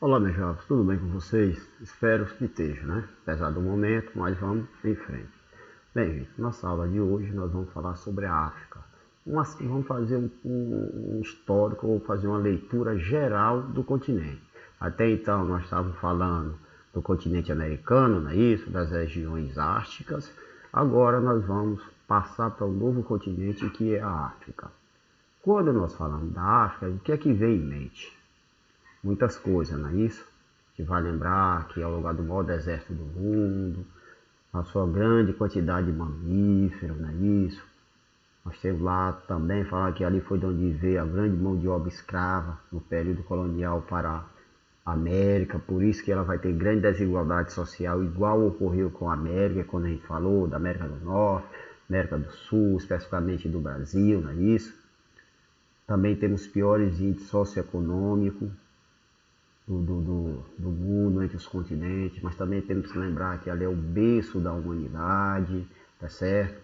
Olá, meus jovens, tudo bem com vocês? Espero que esteja, né? Apesar do momento, mas vamos em frente. Bem, gente, nossa aula de hoje nós vamos falar sobre a África. Vamos fazer um histórico, ou fazer uma leitura geral do continente. Até então nós estávamos falando do continente americano, não é isso? Das regiões árticas. Agora nós vamos passar para o novo continente que é a África. Quando nós falamos da África, o que é que vem em mente? Muitas coisas, não é isso? Que vai lembrar que é o lugar do maior deserto do mundo, a sua grande quantidade de mamíferos, não é isso? Nós temos lá também falar que ali foi de onde veio a grande mão de obra escrava no período colonial para a América, por isso que ela vai ter grande desigualdade social, igual ocorreu com a América, quando a gente falou da América do Norte, América do Sul, especificamente do Brasil, não é isso? Também temos piores índices socioeconômicos, do mundo, entre os continentes, mas também temos que lembrar que ali é o berço da humanidade, tá certo?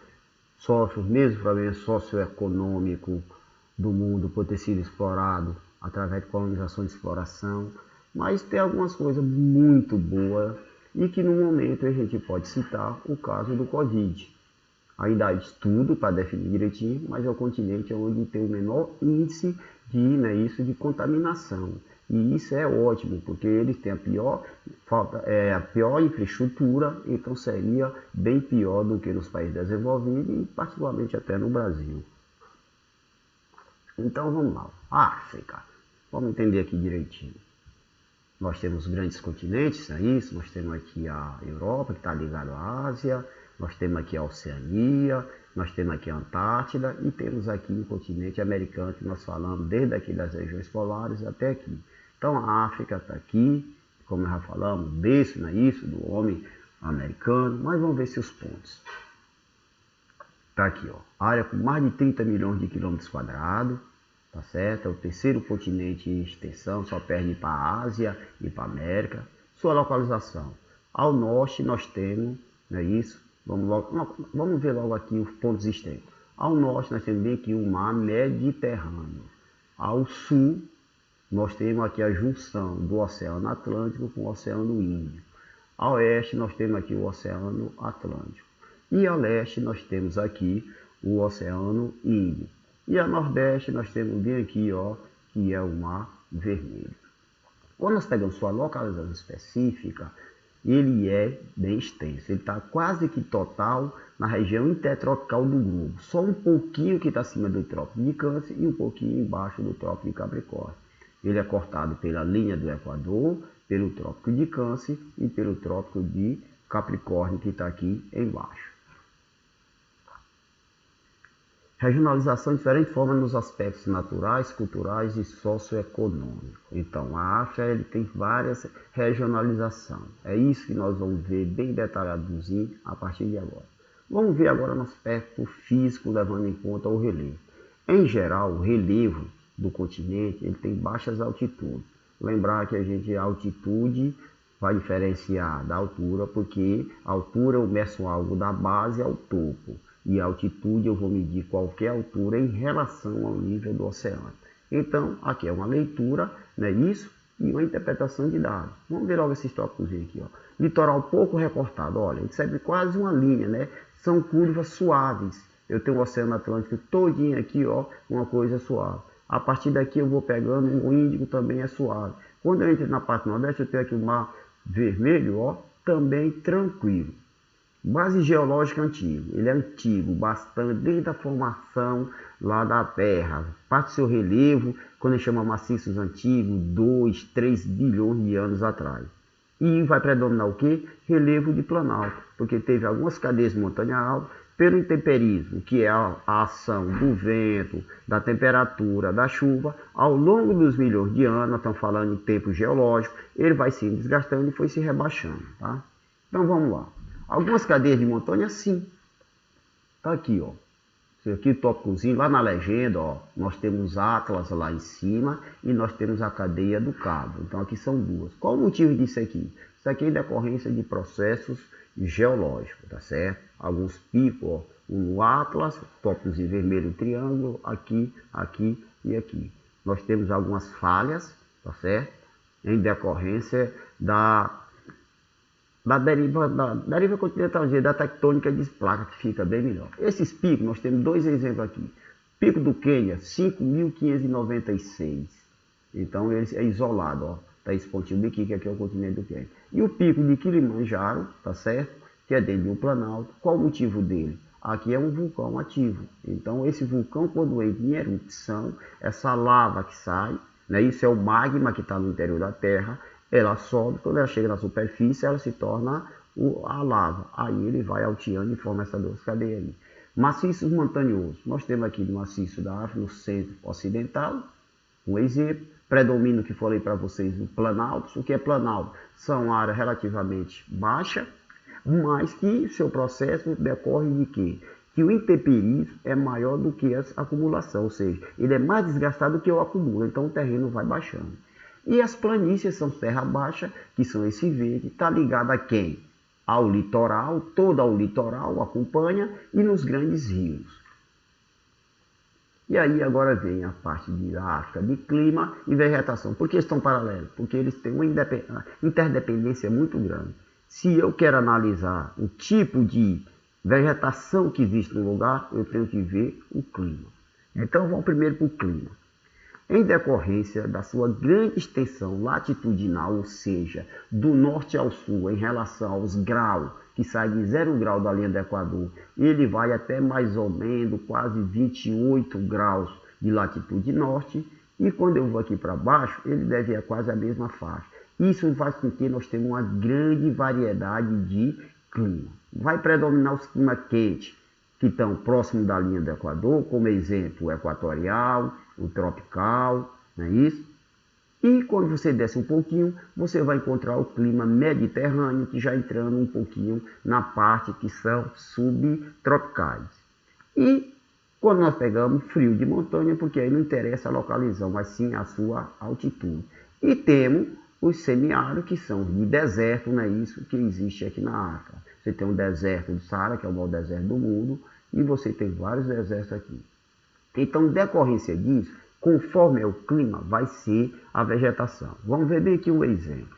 Sofre os mesmos problemas socioeconômicos do mundo por ter sido explorado através de colonização e exploração, mas tem algumas coisas muito boas e que no momento a gente pode citar o caso do Covid. Ainda há estudo para definir direitinho, mas é o continente onde tem o menor índice de contaminação. E isso é ótimo, porque eles têm a pior infraestrutura, então seria bem pior do que nos países desenvolvidos e particularmente até no Brasil. Então vamos lá, África. Vamos entender aqui direitinho. Nós temos grandes continentes, é isso? Nós temos aqui a Europa, que está ligada à Ásia, nós temos aqui a Oceania, nós temos aqui a Antártida e temos aqui o continente americano, que nós falamos desde aqui das regiões polares até aqui. Então a África está aqui, como nós já falamos, berço, não é isso, do homem americano, mas vamos ver se os pontos. Está aqui, ó, área com mais de 30 milhões de quilômetros quadrados, tá certo? É o terceiro continente em extensão, só perde para a Ásia e para a América. Sua localização. Ao norte nós temos, não é isso? Vamos ver logo aqui os pontos extremos. Ao norte nós temos bem aqui o mar Mediterrâneo. Ao sul nós temos aqui a junção do Oceano Atlântico com o Oceano Índico. Ao oeste nós temos aqui o Oceano Atlântico. E ao leste nós temos aqui o Oceano Índico. E a nordeste nós temos bem aqui, ó, que é o Mar Vermelho. Quando nós pegamos sua localização específica, ele é bem extenso. Ele está quase que total na região intertropical do globo. Só um pouquinho que está acima do Trópico de Câncer e um pouquinho embaixo do Trópico de Capricórnio. Ele é cortado pela linha do Equador, pelo Trópico de Câncer e pelo Trópico de Capricórnio, que está aqui embaixo. Regionalização de diferentes formas nos aspectos naturais, culturais e socioeconômicos. Então, a África ele tem várias regionalizações. É isso que nós vamos ver bem detalhadozinho a partir de agora. Vamos ver agora no aspecto físico, levando em conta o relevo. Em geral, o relevo do continente ele tem baixas altitudes. Lembrar que a altitude vai diferenciar da altura, porque a altura eu meço algo da base ao topo. E a altitude eu vou medir qualquer altura em relação ao nível do oceano. Então, aqui é uma leitura, né, isso, e uma interpretação de dados. Vamos ver logo esses tópicos aqui, ó. Litoral pouco recortado, olha, ele segue quase uma linha, né? São curvas suaves. Eu tenho o Oceano Atlântico todinho aqui, ó, uma coisa suave. A partir daqui eu vou pegando, o Índico também é suave. Quando eu entro na parte nordeste, eu tenho aqui o Mar Vermelho, ó, também tranquilo. Base geológica antigo, ele é antigo, bastante, desde a formação lá da Terra. Parte do seu relevo, quando a gente chama maciços antigos, 2, 3 bilhões de anos atrás. E vai predominar o quê? Relevo de planalto, porque teve algumas cadeias de montanha alta, pelo intemperismo, que é a ação do vento, da temperatura, da chuva, ao longo dos milhões de anos, nós estamos falando em tempo geológico, ele vai se desgastando e foi se rebaixando, tá? Então vamos lá. Algumas cadeias de montanha, sim. Tá aqui, ó. Aqui o tópicozinho, lá na legenda, ó, nós temos Atlas lá em cima e nós temos a cadeia do Cabo. Então aqui são duas. Qual o motivo disso aqui? Isso aqui é decorrência de processos geológicos, tá certo? Alguns picos, ó, no Atlas, tópicos em vermelho, triângulo, aqui, aqui e aqui. Nós temos algumas falhas, tá certo? em decorrência da deriva continental, da tectônica de placa, que fica bem melhor. Esses picos, nós temos dois exemplos aqui. Pico do Quênia, 5.596. Então ele é isolado, ó. Tá esse pontinho de aqui, que aqui é o continente do Quênia. E o pico de Kilimanjaro, tá certo? Que é dentro de um planalto. Qual o motivo dele? Aqui é um vulcão ativo. Então esse vulcão, quando entra em erupção, essa lava que sai, né? Isso é o magma que está no interior da Terra. Ela sobe, quando ela chega na superfície, ela se torna a lava. Aí ele vai alteando e forma essa duas cadeias aí. Maciços montanhosos. Nós temos aqui no maciço da África, no centro ocidental, um exemplo. Predomina o que falei para vocês no Planalto. O que é Planalto? São áreas relativamente baixas, mas que seu processo decorre de quê? Que o intemperismo é maior do que a acumulação, ou seja, ele é mais desgastado do que o acúmulo, então o terreno vai baixando. E as planícies são terra baixa, que são esse verde, está ligado a quem? Ao litoral, todo ao litoral acompanha, e nos grandes rios. E aí agora vem a parte da África de clima e vegetação. Por que estão paralelos? Porque eles têm uma interdependência muito grande. Se eu quero analisar o tipo de vegetação que existe no lugar, eu tenho que ver o clima. Então vamos primeiro para o clima. Em decorrência da sua grande extensão latitudinal, ou seja, do norte ao sul, em relação aos graus, que sai de 0 grau da linha do Equador, ele vai até mais ou menos quase 28 graus de latitude norte, e quando eu vou aqui para baixo, ele deve ir a quase a mesma faixa. Isso faz com que nós tenhamos uma grande variedade de clima. Vai predominar os climas quentes, que estão próximos da linha do Equador, como exemplo o equatorial, o tropical, não é isso? E quando você desce um pouquinho, você vai encontrar o clima mediterrâneo, que já entrando um pouquinho na parte que são subtropicais. E quando nós pegamos frio de montanha, porque aí não interessa a localização, mas sim a sua altitude. E temos os semiáridos, que são de deserto, não é isso que existe aqui na África. Você tem um deserto do Saara, que é o maior deserto do mundo, e você tem vários desertos aqui. Então, em decorrência disso, conforme é o clima, vai ser a vegetação. Vamos ver bem aqui um exemplo.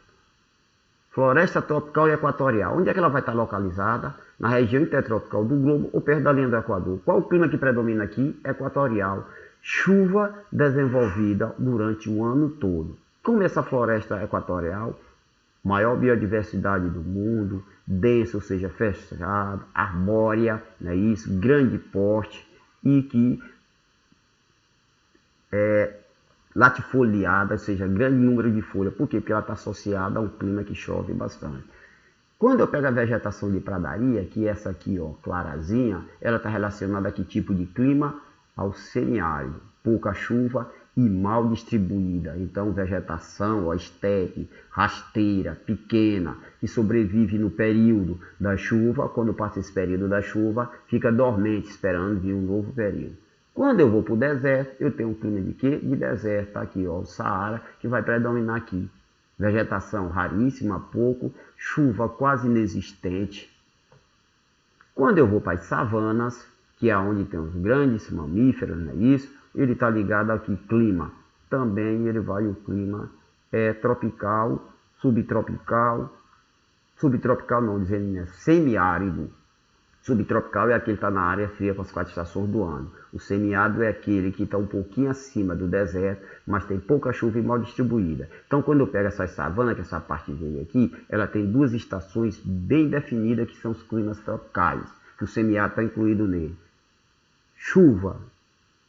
Floresta tropical e equatorial. Onde é que ela vai estar localizada? Na região intertropical do globo ou perto da linha do Equador. Qual o clima que predomina aqui? Equatorial. Chuva desenvolvida durante o ano todo. Como essa floresta equatorial, maior biodiversidade do mundo, densa, ou seja, fechada, arbórea, não é isso? Grande porte e que latifoliada, ou seja, grande número de folhas. Por quê? Porque ela está associada a um clima que chove bastante. Quando eu pego a vegetação de pradaria, que é essa aqui, ó, clarazinha, ela está relacionada a que tipo de clima? Ao semiárido, pouca chuva e mal distribuída. Então, vegetação, ó, estepe, rasteira, pequena, que sobrevive no período da chuva. Quando passa esse período da chuva, fica dormente, esperando vir um novo período. Quando eu vou para o deserto, eu tenho um clima de quê? De deserto. Tá aqui, ó, o Saara, que vai predominar aqui. Vegetação raríssima, pouco, chuva quase inexistente. Quando eu vou para as savanas, que é onde tem os grandes mamíferos, não é isso? Ele está ligado aqui, clima. Também ele vai, o clima é tropical, subtropical não, dizendo, né? Semiárido. Subtropical é aquele que está na área fria com as 4 estações do ano. O semiárido é aquele que está um pouquinho acima do deserto, mas tem pouca chuva e mal distribuída. Então, quando eu pego essa savana, que é essa parte dele aqui, ela tem 2 estações bem definidas, que são os climas tropicais, que o semiárido está incluído nele. Chuva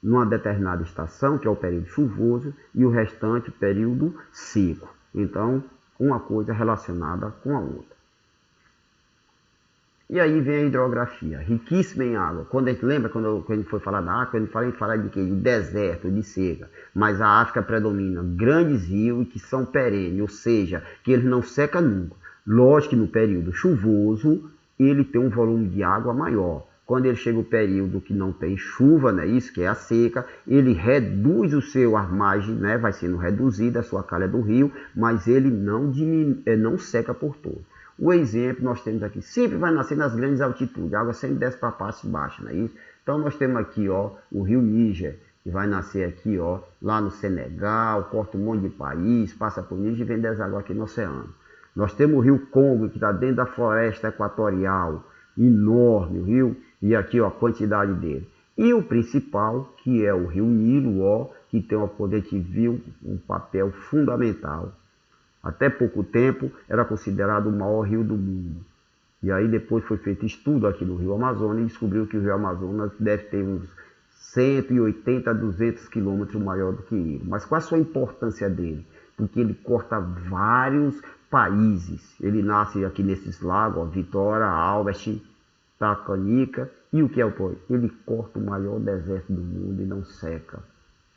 numa determinada estação, que é o período chuvoso, e o restante período seco. Então, uma coisa relacionada com a outra. E aí vem a hidrografia, riquíssima em água. Quando a gente lembra, quando a gente foi falar da África, a gente fala de quê? De deserto, de seca. Mas a África predomina grandes rios que são perenes, ou seja, que eles não secam nunca. Lógico que no período chuvoso, ele tem um volume de água maior. Quando ele chega o período que não tem chuva, né, isso que é a seca, ele reduz o seu armagem, né, vai sendo reduzida a sua calha do rio, mas ele não seca por todo. O exemplo nós temos aqui, sempre vai nascer nas grandes altitudes, a água sempre desce para a parte baixa, não é isso? Então nós temos aqui, ó, o rio Níger, que vai nascer aqui, ó, lá no Senegal, corta um monte de país, passa por Níger e vem desaguar aqui no oceano. Nós temos o rio Congo, que está dentro da floresta equatorial, enorme o rio, e aqui ó, a quantidade dele. E o principal, que é o rio Nilo, ó, que tem, como a gente viu, um papel fundamental. Até pouco tempo era considerado o maior rio do mundo. E aí depois foi feito estudo aqui no rio Amazonas e descobriu que o rio Amazonas deve ter uns 180 a 200 quilômetros maior do que ele. Mas qual a sua importância dele? Porque ele corta vários países. Ele nasce aqui nesses lagos, ó, Vitória, Albert, Tacanica. E o que é o pó? Ele corta o maior deserto do mundo e não seca.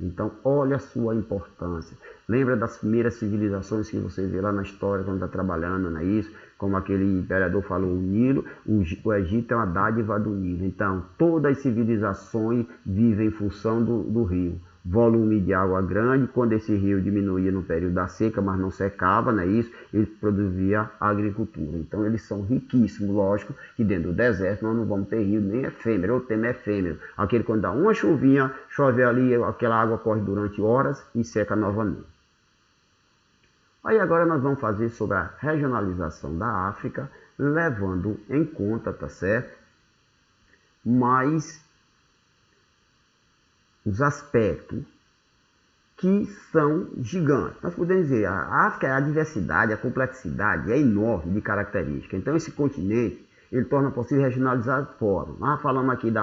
Então, olha a sua importância. Lembra das primeiras civilizações que você vê lá na história, quando está trabalhando, não é isso? Como aquele imperador falou, o Nilo, o Egito é uma dádiva do Nilo. Então, todas as civilizações vivem em função do rio. Volume de água grande, quando esse rio diminuía no período da seca, mas não secava, não é isso? Ele produzia agricultura. Então eles são riquíssimos, lógico que dentro do deserto nós não vamos ter rio nem efêmero, ou tema efêmero. Aquele quando dá uma chuvinha, chove ali, aquela água corre durante horas e seca novamente. Aí agora nós vamos fazer sobre a regionalização da África, levando em conta, tá certo? Mas os aspectos que são gigantes. Nós podemos dizer, a África, a diversidade, a complexidade é enorme de características. Então esse continente, ele torna possível regionalizar de forma. Nós falamos aqui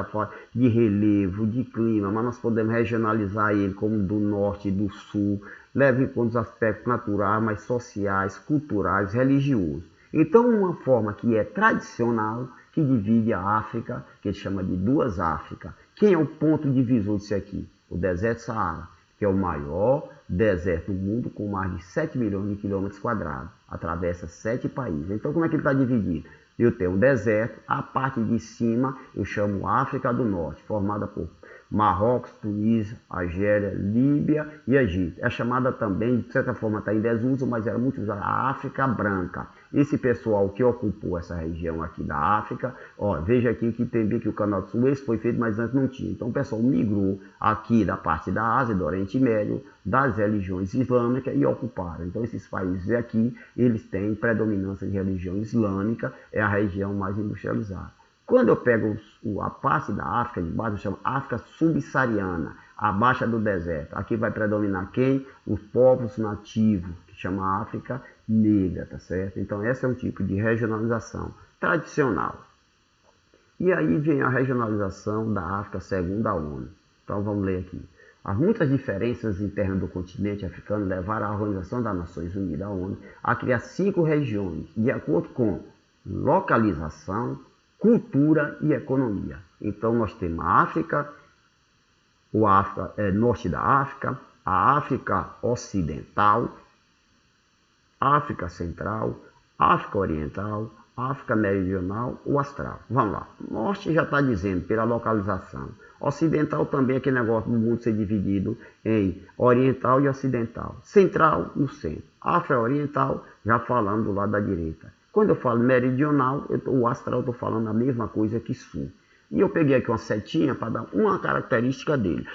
de relevo, de clima, mas nós podemos regionalizar ele como do norte e do sul, leva em conta os aspectos naturais, mas sociais, culturais, religiosos. Então uma forma que é tradicional, que divide a África, que ele chama de duas Áfricas. Quem é o ponto divisor disso aqui? O deserto Saara, que é o maior deserto do mundo, com mais de 7 milhões de quilômetros quadrados. Atravessa 7 países. Então, como é que ele está dividido? Eu tenho um deserto, a parte de cima eu chamo África do Norte, formada por Marrocos, Tunísia, Argélia, Líbia e Egito. É chamada também, de certa forma está em desuso, mas era muito usada, a África Branca. Esse pessoal que ocupou essa região aqui da África, ó, veja aqui que tem bem que o canal de Suez foi feito, mas antes não tinha. Então o pessoal migrou aqui da parte da Ásia, do Oriente Médio, das religiões islâmicas e ocuparam. Então esses países aqui, eles têm predominância de religião islâmica, é a região mais industrializada. Quando eu pego a parte da África de baixo, eu chamo África subsaariana, abaixo do deserto. Aqui vai predominar quem? Os povos nativos, que chama África negra, tá certo? Então esse é um tipo de regionalização tradicional. E aí vem a regionalização da África segundo a ONU. Então vamos ler aqui. As muitas diferenças internas do continente africano levaram a Organização das Nações Unidas, a ONU, a criar 5 regiões, de acordo com localização, cultura e economia. Então nós temos a África, norte da África, a África Ocidental, África Central, África Oriental, África Meridional, o Austral. Vamos lá. Norte já está dizendo pela localização. Ocidental também é aquele negócio do mundo ser dividido em Oriental e Ocidental. Central no centro. África Oriental já falando do lado da direita. Quando eu falo meridional, o astral eu estou falando a mesma coisa que sul. E eu peguei aqui uma setinha para dar uma característica dele.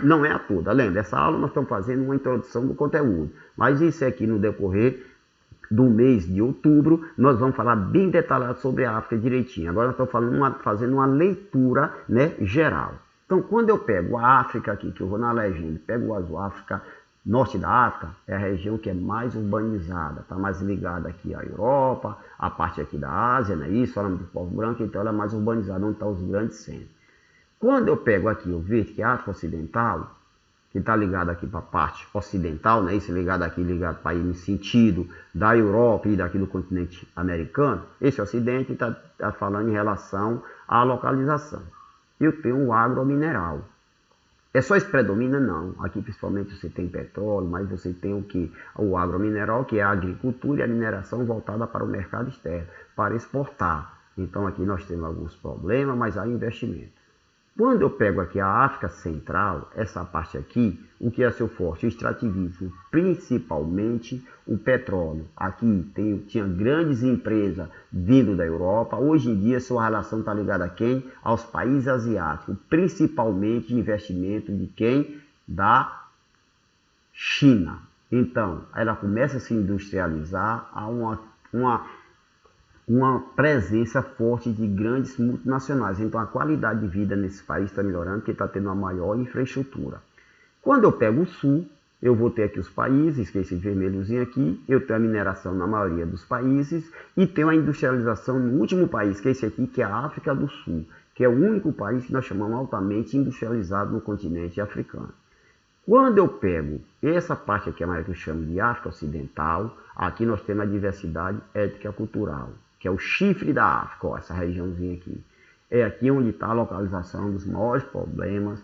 Não é a toda, lembra? Essa aula nós estamos fazendo uma introdução do conteúdo. Mas isso aqui no decorrer do mês de outubro, nós vamos falar bem detalhado sobre a África direitinho. Agora nós estamos fazendo uma leitura, né, geral. Então quando eu pego a África aqui, que eu vou na legenda, pego o azul, África, norte da África, é a região que é mais urbanizada, está mais ligada aqui à Europa, a parte aqui da Ásia, não é isso? Falamos do povo branco, então ela é mais urbanizada, onde estão os grandes centros. Quando eu pego aqui o verde, que é a África Ocidental, que está ligado aqui para a parte ocidental, né? Isso ligado aqui, ligado para ir no sentido da Europa e daqui do continente americano, esse ocidente está falando em relação à localização. Eu tenho o agromineral. É só isso predomina? Não. Aqui principalmente você tem petróleo, mas você tem o que? O agromineral, que é a agricultura e a mineração voltada para o mercado externo, para exportar. Então aqui nós temos alguns problemas, mas há investimento. Quando eu pego aqui a África Central, essa parte aqui, o que é seu forte? O extrativismo, principalmente o petróleo. Aqui tinha grandes empresas vindo da Europa. Hoje em dia, sua relação está ligada a quem? Aos países asiáticos, principalmente de investimento de quem? Da China. Então, ela começa a se industrializar, há uma presença forte de grandes multinacionais. Então, a qualidade de vida nesse país está melhorando, porque está tendo uma maior infraestrutura. Quando eu pego o sul, eu vou ter aqui os países, que é esse vermelhozinho aqui, eu tenho a mineração na maioria dos países e tenho a industrialização no último país, que é esse aqui, que é a África do Sul, que é o único país que nós chamamos altamente industrializado no continente africano. Quando eu pego essa parte aqui, que eu chamo de África Ocidental, aqui nós temos a diversidade étnica cultural, que é o chifre da África, ó, essa regiãozinha aqui. É aqui onde está a localização dos maiores problemas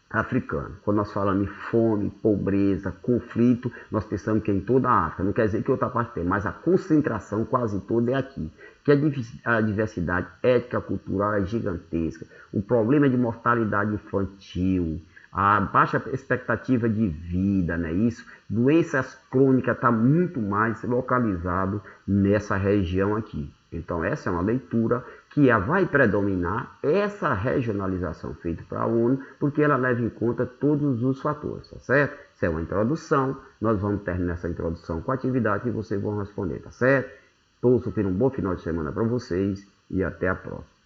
africanos. Quando nós falamos em fome, pobreza, conflito, nós pensamos que é em toda a África. Não quer dizer que outra parte tem, mas a concentração quase toda é aqui. Que a diversidade étnica cultural é gigantesca. O problema é de mortalidade infantil, a baixa expectativa de vida, né? Isso, doenças crônicas está muito mais localizado nessa região aqui. Então essa é uma leitura que vai predominar essa regionalização feita para a ONU, porque ela leva em conta todos os fatores, tá certo? Isso é uma introdução, nós vamos terminar essa introdução com a atividade e vocês vão responder, tá certo? Torço por um bom final de semana para vocês e até a próxima.